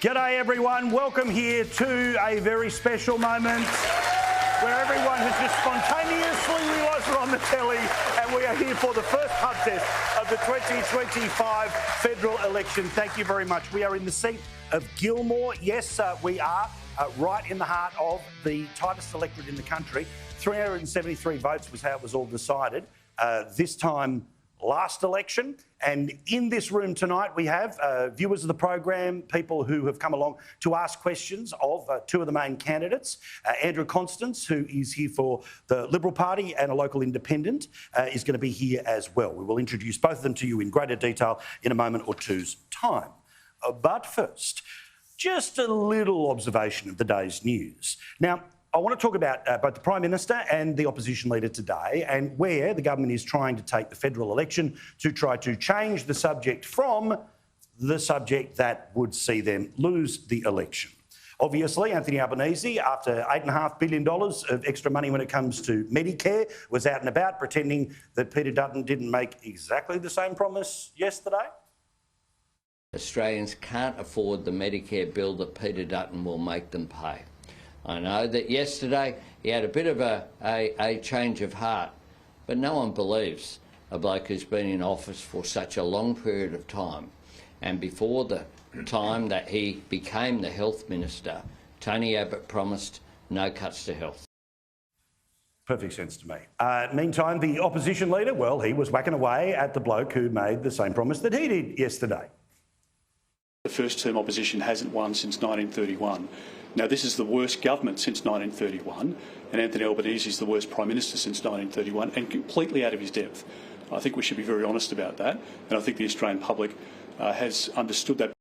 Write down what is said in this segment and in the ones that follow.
G'day everyone, welcome here to a very special moment where everyone has just spontaneously realised we're on the telly and we are here for the first pub test of the 2025 federal election. Thank you very much. We are in the seat of Gilmore. Yes, we are right in the heart of the tightest electorate in the country. 373 votes was how it was all decided. This time last election. And in this room tonight, we have viewers of the program, people who have come along to ask questions of two of the main candidates. Andrew Constance, who is here for the Liberal Party and a local independent, is going to be here as well. We will introduce both of them to you in greater detail in a moment or two's time. But first, just a little observation of the day's news. Now, I want to talk about both the Prime Minister and the opposition leader today and where the government is trying to take the federal election to try to change the subject from the subject that would see them lose the election. Obviously, Anthony Albanese, after $8.5 billion of extra money when it comes to Medicare, was out and about pretending that Peter Dutton didn't make exactly the same promise yesterday. Australians can't afford the Medicare bill that Peter Dutton will make them pay. I know that yesterday he had a bit of a change of heart, but no one believes a bloke who's been in office for such a long period of time. And before the time that he became the health minister, Tony Abbott promised no cuts to health. Perfect sense to me. Meantime, the opposition leader, well, he was whacking away at the bloke who made the same promise that he did yesterday. The first-term opposition hasn't won since 1931. Now, this is the worst government since 1931, and Anthony Albanese is the worst Prime Minister since 1931 and completely out of his depth. I think we should be very honest about that, and I think the Australian public has understood that.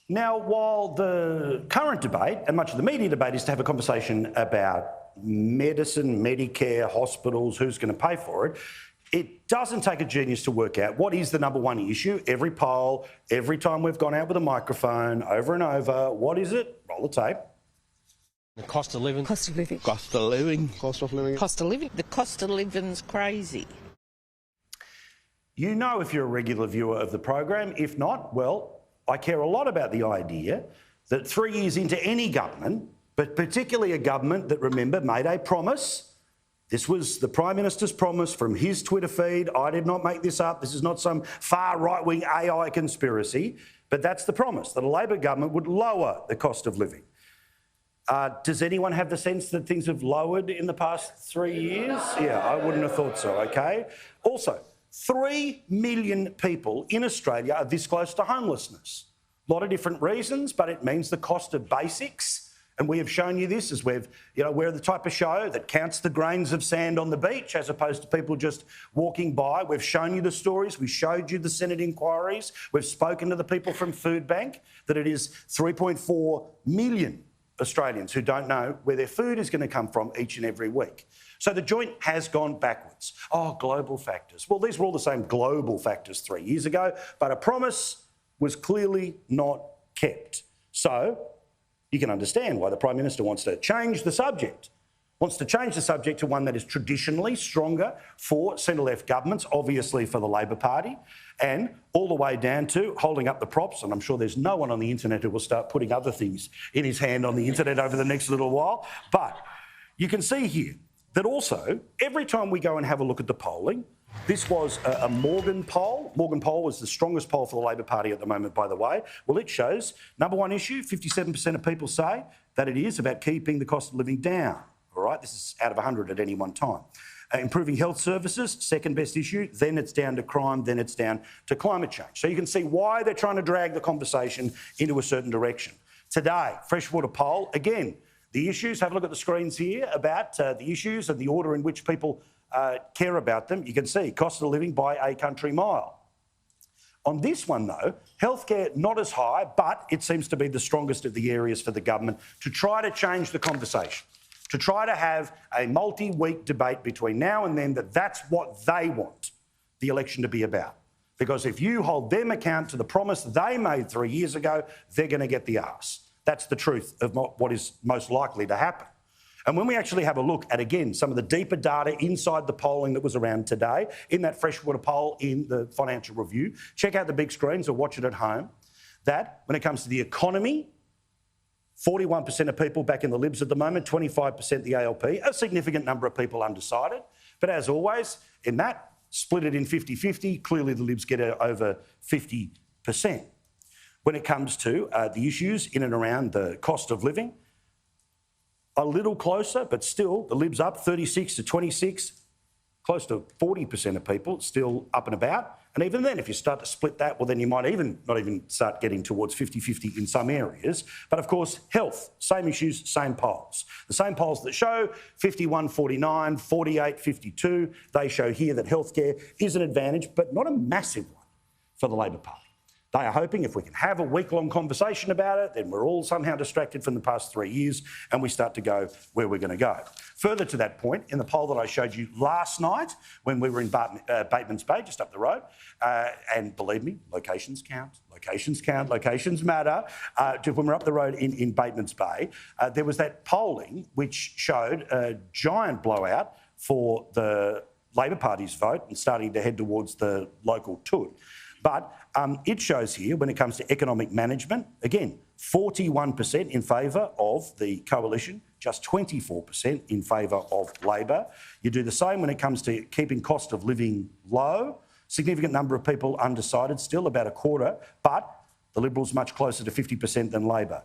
Now, while the current debate and much of the media debate is to have a conversation about medicine, Medicare, hospitals, who's going to pay for it, it doesn't take a genius to work out what is the number one issue. Every poll, every time we've gone out with a microphone, over and over, what is it? Roll the tape. The cost of living. Cost of living. Cost of living. Cost of living. Cost of living. The cost of living's crazy. You know if you're a regular viewer of the program. If not, well, I care a lot about the idea that 3 years into any government, but particularly a government that, remember, made a promise. This was the Prime Minister's promise from his Twitter feed. I did not make this up. This is not some far right-wing AI conspiracy, but that's the promise, that a Labor government would lower the cost of living. Does anyone have the sense that things have lowered in the past 3 years? Yeah, I wouldn't have thought so, OK? Also, 3 million people in Australia are this close to homelessness. A lot of different reasons, but it means the cost of basics. And we have shown you this as we're the type of show that counts the grains of sand on the beach as opposed to people just walking by. We've shown you the stories. We showed you the Senate inquiries. We've spoken to the people from Food Bank that it is 3.4 million Australians who don't know where their food is going to come from each and every week. So the joint has gone backwards. Oh, global factors. Well, these were all the same global factors 3 years ago, but a promise was clearly not kept. So you can understand why the Prime Minister wants to change the subject, to one that is traditionally stronger for centre-left governments, obviously for the Labor Party, and all the way down to holding up the props. And I'm sure there's no one on the internet who will start putting other things in his hand on the internet over the next little while. But you can see here that also, every time we go and have a look at the polling, this was a Morgan poll. Morgan poll was the strongest poll for the Labor Party at the moment, by the way. Well, it shows number one issue, 57% of people say that it is about keeping the cost of living down. All right, this is out of 100 at any one time. Improving health services, second best issue. Then it's down to crime, then it's down to climate change. So you can see why they're trying to drag the conversation into a certain direction. Today, Freshwater poll, again, the issues, have a look at the screens here about the issues and the order in which people care about them. You can see cost of living by a country mile. On this one, though, healthcare not as high, but it seems to be the strongest of the areas for the government to try to change the conversation, to try to have a multi-week debate between now and then that's what they want the election to be about. Because if you hold them account to the promise they made 3 years ago, they're going to get the arse. That's the truth of what is most likely to happen. And when we actually have a look at, again, some of the deeper data inside the polling that was around today, in that Freshwater poll in the Financial Review, check out the big screens or watch it at home. that when it comes to the economy, 41% of people back in the Libs at the moment, 25% the ALP, a significant number of people undecided. But as always, in that, split it in 50-50, clearly the Libs get over 50%. When it comes to the issues in and around the cost of living, a little closer, but still the Libs up 36 to 26, close to 40% of people still up and about. And even then, if you start to split that, well, then you might not even start getting towards 50-50 in some areas. But of course, health, same issues, same polls. The same polls that show 51-49, 48-52, they show here that healthcare is an advantage, but not a massive one for the Labor Party. They are hoping if we can have a week-long conversation about it, then we're all somehow distracted from the past 3 years and we start to go where we're going to go. Further to that point, in the poll that I showed you last night when we were in Batemans Bay, just up the road, and believe me, locations count, locations matter. When we're up the road in Batemans Bay, there was that polling which showed a giant blowout for the Labor Party's vote and starting to head towards the local tour. But it shows here, when it comes to economic management, again, 41% in favour of the coalition, just 24% in favour of Labor. You do the same when it comes to keeping cost of living low. Significant number of people undecided still, about a quarter, but the Liberals much closer to 50% than Labor.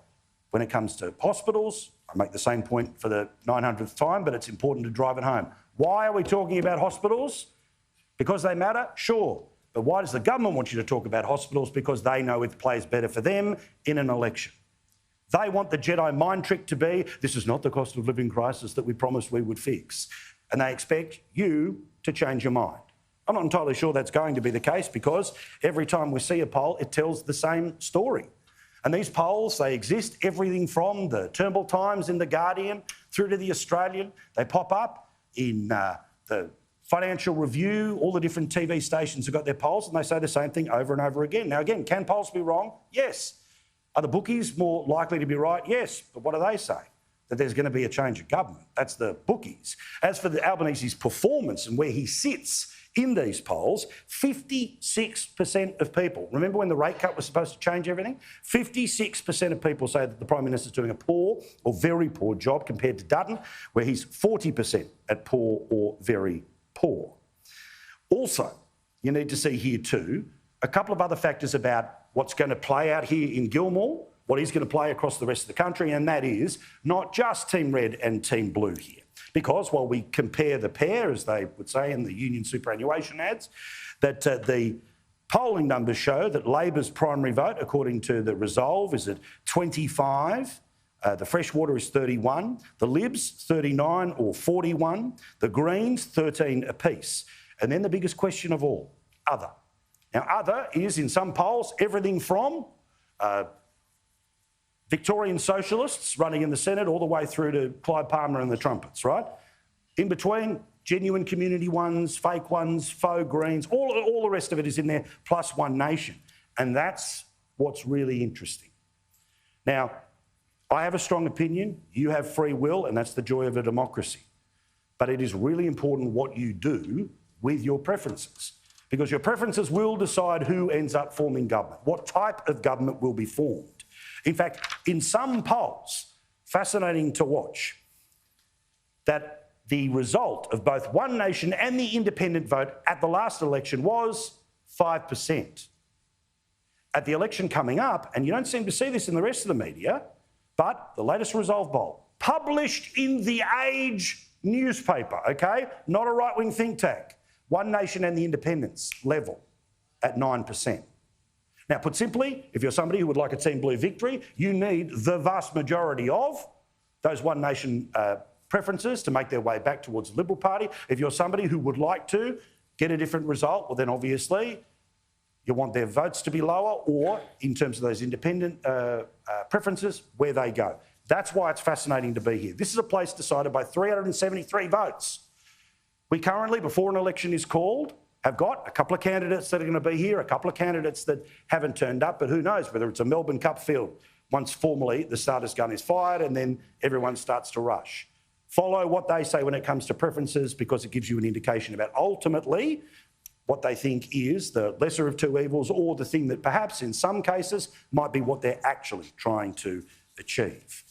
When it comes to hospitals, I make the same point for the 900th time, but it's important to drive it home. Why are we talking about hospitals? Because they matter? Sure. But why does the government want you to talk about hospitals? Because they know it plays better for them in an election. They want the Jedi mind trick to be, this is not the cost of living crisis that we promised we would fix. And they expect you to change your mind. I'm not entirely sure that's going to be the case because every time we see a poll, it tells the same story. And these polls, they exist, everything from the Turnbull Times in The Guardian through to The Australian. They pop up in the Financial Review, all the different TV stations have got their polls and they say the same thing over and over again. Now, again, can polls be wrong? Yes. Are the bookies more likely to be right? Yes. But what do they say? That there's going to be a change of government. That's the bookies. As for the Albanese's performance and where he sits in these polls, 56% of people, remember when the rate cut was supposed to change everything? 56% of people say that the Prime Minister's doing a poor or very poor job compared to Dutton, where he's 40% at poor or very poor. Also, you need to see here too, a couple of other factors about what's going to play out here in Gilmore, what is going to play across the rest of the country, and that is not just Team Red and Team Blue here. Because while we compare the pair, as they would say in the union superannuation ads, that the polling numbers show that Labor's primary vote, according to the Resolve, is at 25. The Freshwater is 31, the Libs 39 or 41, the Greens 13 apiece. And then the biggest question of all, other. Now, other is, in some polls, everything from Victorian socialists running in the Senate all the way through to Clive Palmer and the Trumpets, right? In between, genuine community ones, fake ones, faux Greens, all the rest of it is in there, plus One Nation. And that's what's really interesting. Now, I have a strong opinion, you have free will, and that's the joy of a democracy. But it is really important what you do with your preferences, because your preferences will decide who ends up forming government, what type of government will be formed. In fact, in some polls, fascinating to watch, that the result of both One Nation and the independent vote at the last election was 5%. At the election coming up, and you don't seem to see this in the rest of the media, but the latest Resolve poll, published in The Age newspaper, okay? Not a right-wing think tank. One Nation and the Independents level at 9%. Now, put simply, if you're somebody who would like a Team Blue victory, you need the vast majority of those One Nation preferences to make their way back towards the Liberal Party. If you're somebody who would like to get a different result, well, then obviously you want their votes to be lower, or in terms of those independent preferences, where they go. That's why it's fascinating to be here. This is a place decided by 373 votes. We currently, before an election is called, have got a couple of candidates that are going to be here, a couple of candidates that haven't turned up, but who knows whether it's a Melbourne Cup field once formally the starter's gun is fired and then everyone starts to rush. Follow what they say when it comes to preferences, because it gives you an indication about ultimately what they think is the lesser of two evils, or the thing that perhaps in some cases might be what they're actually trying to achieve.